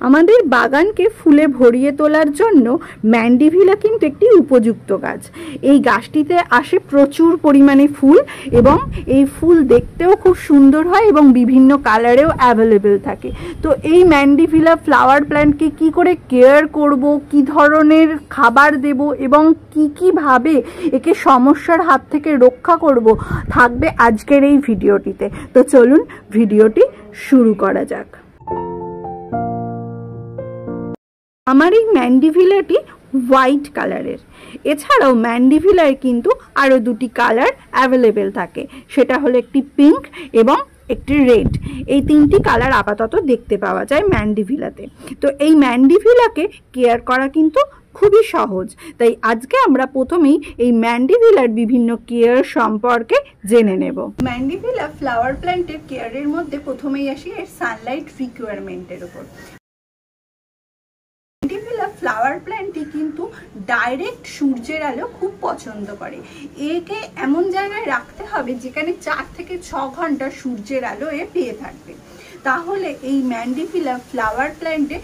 আমাদের বাগানকে ফুলে ভরিয়ে তোলার জন্য ম্যান্ডিভিলা কিন্তু একটি উপযুক্ত গাছ। এই গাছটিতে আসে প্রচুর পরিমাণে ফুল এবং এই ফুল দেখতেও খুব সুন্দর হয় এবং বিভিন্ন কালারেও অ্যাভেলেবেল থাকে। তো এই ম্যান্ডিভিলা ফ্লাওয়ার প্ল্যান্টকে কি করে কেয়ার করব, কি ধরনের খাবার দেব এবং কিভাবে একে সমস্যার হাত থেকে রক্ষা করব থাকবে আজকের এই ভিডিওটিতে। তো চলুন ভিডিওটি শুরু করা যাক। আমার এই ম্যান্ডিভিলাটি হোয়াইট কালারের। এছাড়াও ম্যান্ডিভিলার কিন্তু আরও দুটি কালার অ্যাভেলেবেল থাকে, সেটা হলো একটি পিঙ্ক এবং একটি রেড। এই তিনটি কালার আপাতত দেখতে পাওয়া যায় ম্যান্ডিভিলাতে। তো এই ম্যান্ডিভিলাকে কেয়ার করা কিন্তু খুবই সহজ, তাই আজকে আমরা প্রথমেই এই ম্যান্ডিভিলার বিভিন্ন কেয়ার সম্পর্কে জেনে নেব। ম্যান্ডিভিলা ফ্লাওয়ার প্ল্যান্টের কেয়ারের মধ্যে প্রথমেই আসি এর সানলাইট রিকোয়ারমেন্টের উপর। ম্যান্ডিভিলা ফ্লাওয়ার প্ল্যান্টটি কিন্তু ডাইরেক্ট সূর্যের আলো খুব পছন্দ করে। একে এমন জায়গায় রাখতে হবে যেখানে 4 থেকে 6 ঘন্টা সূর্যের আলো এ পেয়ে থাকবে, তাহলে এই ম্যান্ডিভিলা ফ্লাওয়ার প্ল্যান্টে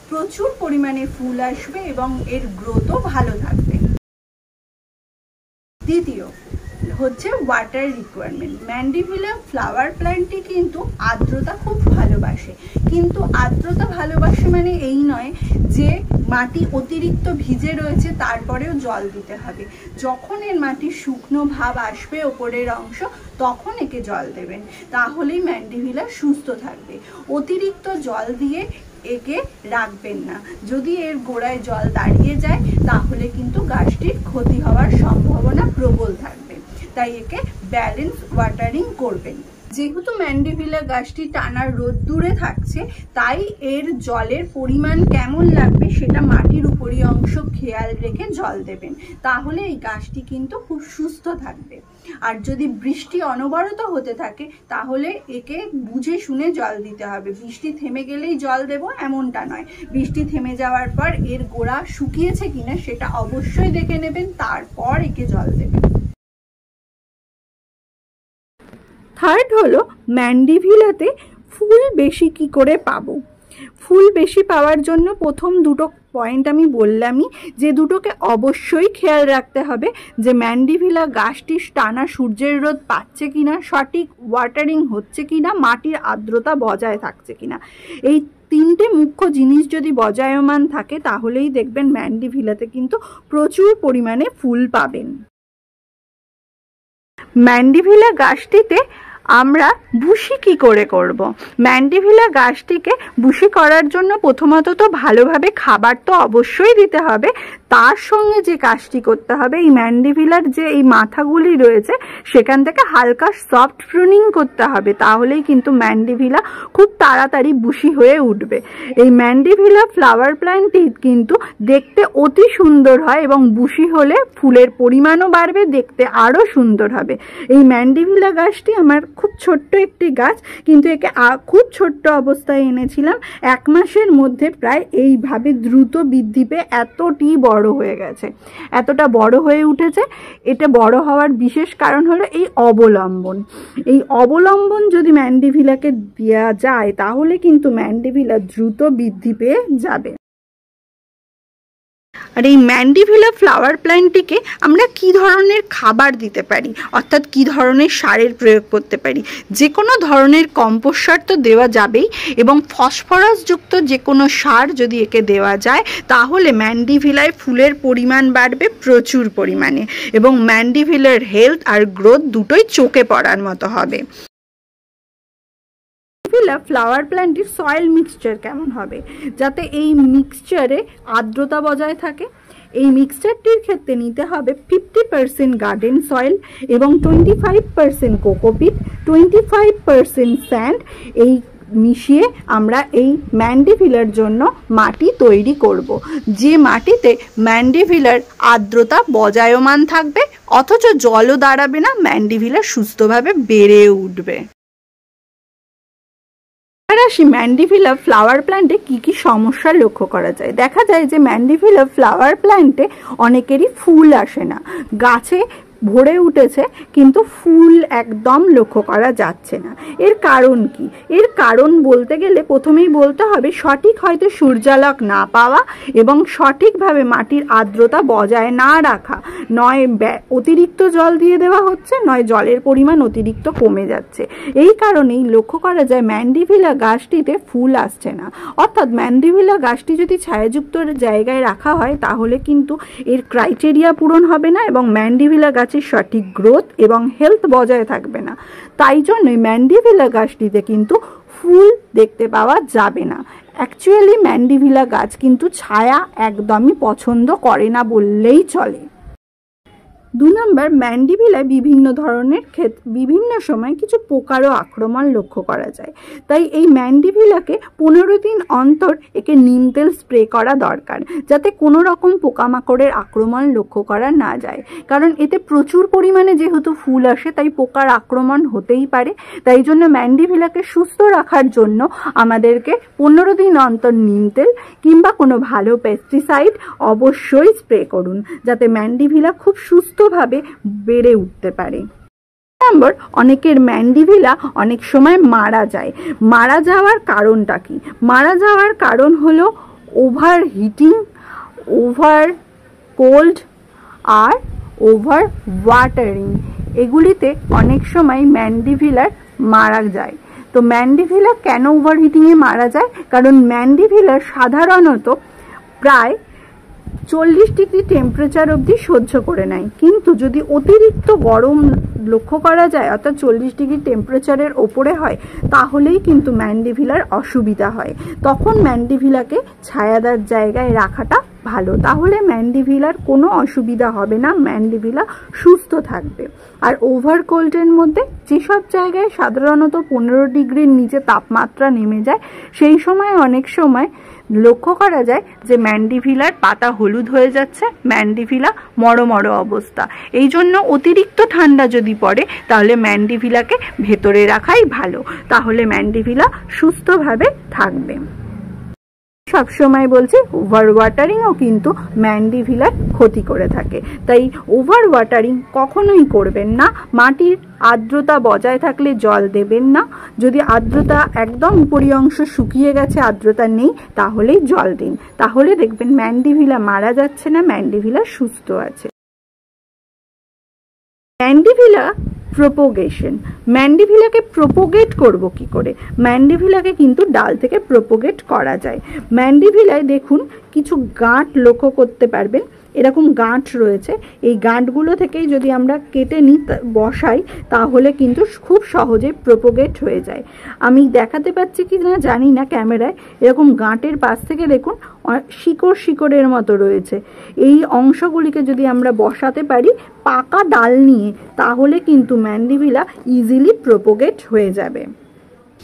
প্রচুর পরিমাণে ফুল আসবে এবং এর গ্রোথও ভালো থাকবে। দ্বিতীয় হচ্ছে ওয়াটার রিকোয়ারমেন্ট। ম্যান্ডিভিলা ফ্লাওয়ার প্ল্যান্টটি কিন্তু আর্দ্রতা খুব ভালোবাসে, কিন্তু আর্দ্রতা ভালোবাসে মানে এই নয় যে মাটি অতিরিক্ত ভিজে রয়েছে তারপরেও জল দিতে হবে। যখন এর মাটির শুকনো ভাব আসবে ওপরের অংশ, তখন একে জল দেবেন, তাহলেই ম্যান্ডিভিলা সুস্থ থাকবে। অতিরিক্ত জল দিয়ে একে রাখবেন না, যদি এর গোড়ায় জল দাঁড়িয়ে যায় তাহলে কিন্তু গাছটির ক্ষতি হওয়ার সম্ভাবনা প্রবল থাকবে, তাই একে ব্যালেন্স ওয়াটারিং করবেন। যেহেতু ম্যান্ডিভিলা গাছটি টানা রোদ্দুরে থাকছে, তাই এর জলের পরিমাণ কেমন লাগবে সেটা মাটির উপরি অংশ খেয়াল রেখে জল দেবেন, তাহলে এই গাছটি কিন্তু খুব সুস্থ থাকবে। আর যদি বৃষ্টি অনবরত হতে থাকে তাহলে একে বুঝে শুনে জল দিতে হবে। বৃষ্টি থেমে গেলেই জল দেব এমনটা নয়, বৃষ্টি থেমে যাওয়ার পর এর গোড়া শুকিয়েছে কিনা সেটা অবশ্যই দেখে নেবেন, তারপর একে জল দেবেন। থার্ড হলো ম্যান্ডিভিলাতে ফুল বেশি কি করে পাবো। ফুল বেশি পাওয়ার জন্য প্রথম দুটো পয়েন্ট আমি বললামই, যে দুটোকে অবশ্যই খেয়াল রাখতে হবে যে ম্যান্ডিভিলা গাছটি টানা সূর্যের রোদ পাচ্ছে কিনা, সঠিক ওয়াটারিং হচ্ছে কিনা, মাটির আর্দ্রতা বজায় থাকছে কিনা। এই তিনটে মুখ্য জিনিস যদি বজায়মান থাকে তাহলেই দেখবেন ম্যান্ডিভিলাতে কিন্তু প্রচুর পরিমাণে ফুল পাবেন। ম্যান্ডিভিলা গাছটিতে আমরা বুশি কি করে করব। ম্যান্ডিভিলা গাছটিকে বুশি করার জন্য প্রথমত তো ভালোভাবে খাবার তো অবশ্যই দিতে হবে, তার সঙ্গে যে কাজটি করতে হবে এই ম্যান্ডিভিলার যে এই মাথাগুলি রয়েছে সেখান থেকে হালকা সফট প্রুনিং করতে হবে, তাহলেই কিন্তু ম্যান্ডিভিলা খুব তাড়াতাড়ি বুশি হয়ে উঠবে। এই ম্যান্ডিভিলা ফ্লাওয়ার প্ল্যান্টটি কিন্তু দেখতে অতি সুন্দর হয় এবং বুশি হলে ফুলের পরিমাণও বাড়বে, দেখতে আরও সুন্দর হবে। এই ম্যান্ডিভিলা গাছটি আমার খুব ছোট্ট একটি গাছ, কিন্তু একে খুব ছোট্ট অবস্থায় এনেছিলাম, 1 মাসের মধ্যে প্রায় এইভাবে দ্রুত বৃদ্ধি পেয়ে এতটি বড় হয়ে গেছে, এতটা বড় হয়ে উঠেছে। এটা বড় হওয়ার বিশেষ কারণ হলো এই অবলম্বন। এই অবলম্বন যদি ম্যান্ডিভিলাকে দেওয়া যায় তাহলে কিন্তু ম্যান্ডিভিলা দ্রুত বৃদ্ধি পেয়ে যাবে। আর এই ম্যান্ডিভিলা ফ্লাওয়ার প্ল্যান্টটিকে আমরা কি ধরনের খাবার দিতে পারি, অর্থাৎ কি ধরনের সারের প্রয়োগ করতে পারি। যে কোনো ধরনের কম্পোস্ট সার তো দেওয়া যাবেই, এবং ফসফরাসযুক্ত যে কোনো সার যদি একে দেওয়া যায় তাহলে ম্যান্ডিভিলায় ফুলের পরিমাণ বাড়বে প্রচুর পরিমাণে, এবং ম্যান্ডিভিলার হেলথ আর গ্রোথ দুটোই চোখে পড়ার মতো হবে। ফ্লাওয়ার প্ল্যান্টের সয়েল মিক্সচার কেমন হবে, যাতে এই মিক্সচারে আর্দ্রতা বজায় থাকে। এই মিক্সচারটির ক্ষেত্রে নিতে হবে 50% গার্ডেন সয়েল এবং 25% কোকোপিট, 25% স্যান্ড। এই মিশিয়ে আমরা এই ম্যান্ডিভিলার জন্য মাটি তৈরি করব, যে মাটিতে ম্যান্ডিভিলার আর্দ্রতা বজায়মান থাকবে অথচ জলও দাঁড়াবে না, ম্যান্ডিভিলা সুস্থভাবে বেড়ে উঠবে। আসি ম্যান্ডিভিলা ফ্লাওয়ার প্ল্যান্টে কি কি সমস্যা লক্ষ্য করা যায়। দেখা যায় যে ম্যান্ডিভিলা ফ্লাওয়ার প্ল্যান্টে অনেকেরই ফুল আসে না, গাছে ভরে উঠেছে কিন্তু ফুল একদম লক্ষ্য করা যাচ্ছে না। এর কারণ কি? এর কারণ বলতে গেলে প্রথমেই বলতে হবে সঠিক হয়তো সূর্যালোক না পাওয়া এবং সঠিকভাবে মাটির আর্দ্রতা বজায় না রাখা, নয় অতিরিক্ত জল দিয়ে দেওয়া হচ্ছে, নয় জলের পরিমাণ অতিরিক্ত কমে যাচ্ছে। এই কারণেই লক্ষ্য করা যায় ম্যান্ডিভিলা গাছটিতে ফুল আসছে না। অর্থাৎ ম্যান্ডিভিলা গাছটি যদি ছায়াযুক্ত জায়গায় রাখা হয় তাহলে কিন্তু এর ক্রাইটেরিয়া পূরণ হবে না এবং ম্যান্ডিভিলা গাছের সঠিক গ্রোথ এবং হেলথ বজায় থাকবে না। তাই জন্যই ম্যান্ডিভিলা গাছটিতে কিন্তু ফুল দেখতে পাওয়া যাবে না। অ্যাকচুয়ালি ম্যান্ডিভিলা গাছ কিন্তু ছায়া একদমই পছন্দ করে না বললেই চলে। 2 নম্বর, ম্যান্ডিভিলায় বিভিন্ন সময় কিছু পোকারও আক্রমণ লক্ষ্য করা যায়। তাই এই ম্যান্ডিভিলাকে 15 দিন অন্তর একে নিম তেল স্প্রে করা দরকার, যাতে কোনো রকম পোকামাকড়ের আক্রমণ লক্ষ্য করা না যায়। কারণ এতে প্রচুর পরিমাণে যেহেতু ফুল আসে তাই পোকার আক্রমণ হতেই পারে। তাই জন্য ম্যান্ডিভিলাকে সুস্থ রাখার জন্য আমাদেরকে 15 দিন অন্তর নিম তেল কিংবা কোনো ভালো পেস্টিসাইড অবশ্যই স্প্রে করুন, যাতে ম্যান্ডিভিলা খুব সুস্থভাবে বেড়ে উঠতে পারে। নম্বর, অনেকের ম্যান্ডিভিলা অনেক সময় মারা যায়। মারা যাওয়ার কারণটা কি? মারা যাওয়ার কারণ হলো ওভার হিটিং, ওভার কোল্ড আর ওভার ওয়াটারিং। এগুলিতে অনেক সময় ম্যান্ডিভিলার মারা যায়। তো ম্যান্ডিভিলা কেন ওভার হিটিংয়ে মারা যায়? কারণ ম্যান্ডিভিলার সাধারণত প্রায় 40 ডিগ্রি টেম্পারেচার অবধি সহ্য করে নেয়, কিন্তু যদি অতিরিক্ত গরম লক্ষ্য করা যায় অর্থাৎ 40 ডিগ্রি টেম্পারেচারের ওপরে হয় তাহলেই কিন্তু ম্যান্ডিভিলার অসুবিধা হয়। তখন ম্যান্ডিভিলাকে ছায়াদার জায়গায় রাখাটা ভালো, তাহলে ম্যান্ডিভিলার কোনো অসুবিধা হবে না, ম্যান্ডিভিলা সুস্থ থাকবে। আর ওভার কোল্ডের মধ্যে যেসব জায়গায় সাধারণত 15 ডিগ্রির নিচে তাপমাত্রা নেমে যায় সেই সময় অনেক সময় লক্ষ্য করা যায় যে ম্যান্ডিভিলার পাতা হলুদ হয়ে যাচ্ছে, ম্যান্ডিভিলা মড়ো অবস্থা। এই জন্য অতিরিক্ত ঠান্ডা যদি পড়ে তাহলে ম্যান্ডিভিলাকে ভেতরে রাখাই ভালো, তাহলে ম্যান্ডিভিলা সুস্থভাবে থাকবে। সবসময় বলছি ওভার ওয়াটারিংও কিন্তু ম্যান্ডিভিলার ক্ষতি করে থাকে। তাই ওভার ওয়াটারিং কখনোই করবেন না। মাটির আর্দ্রতা বজায় থাকলে জল দেবেন না। যদি আর্দ্রতা একদম উপরি অংশ শুকিয়ে গেছে, আর্দ্রতা নেই, তাহলেই জল দিন। তাহলে দেখবেন ম্যান্ডিভিলা মারা যাচ্ছে না, ম্যান্ডিভিলা সুস্থ আছে। ম্যান্ডিভিলা প্রোপোগেশন। ম্যান্ডিভিলাকে প্রোপোগেট করব কি করে? ম্যান্ডিভিলাকে কিন্তু ডাল থেকে প্রোপোগেট করা যায়। ম্যান্ডিভিলায় দেখুন কিছু গাঁট লক্ষ্য করতে পারবেন, এরকম গাঁট রয়েছে। এই গাঁটগুলো থেকেই যদি আমরা কেটে নিই বসাই তাহলে কিন্তু খুব সহজে প্রোপোগেট হয়ে যায়। আমি দেখাতে পাচ্ছি কি না জানি না ক্যামেরায়, এরকম গাঁটের পাশ থেকে দেখুন শিকড়ের মতো রয়েছে। এই অংশগুলিকে যদি আমরা বসাতে পারি পাকা ডাল নিয়ে তাহলে কিন্তু ম্যান্ডিভিলা ইজিলি প্রোপোগেট হয়ে যাবে।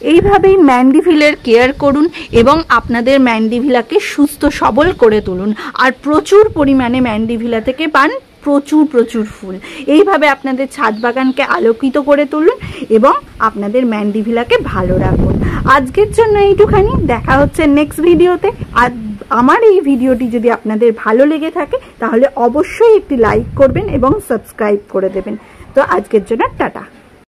এইভাবেই ম্যান্ডিভিলার কেয়ার করুন এবং আপনাদের ম্যান্ডিভিলাকে সুস্থ সবল করে তুলুন। আর প্রচুর পরিমাণে ম্যান্ডিভিলা থেকে পান প্রচুর ফুল। এইভাবে আপনাদের ছাদ বাগানকে আলোকিত করে তুলুন এবং আপনাদের ম্যান্ডিভিলাকে ভালো রাখুন। আজকের জন্য এইটুখানি, দেখা হচ্ছে নেক্সট ভিডিওতে। আর আমার এই ভিডিওটি যদি আপনাদের ভালো লেগে থাকে তাহলে অবশ্যই একটি লাইক করবেন এবং সাবস্ক্রাইব করে দেবেন। তো আজকের জন্য টাটা।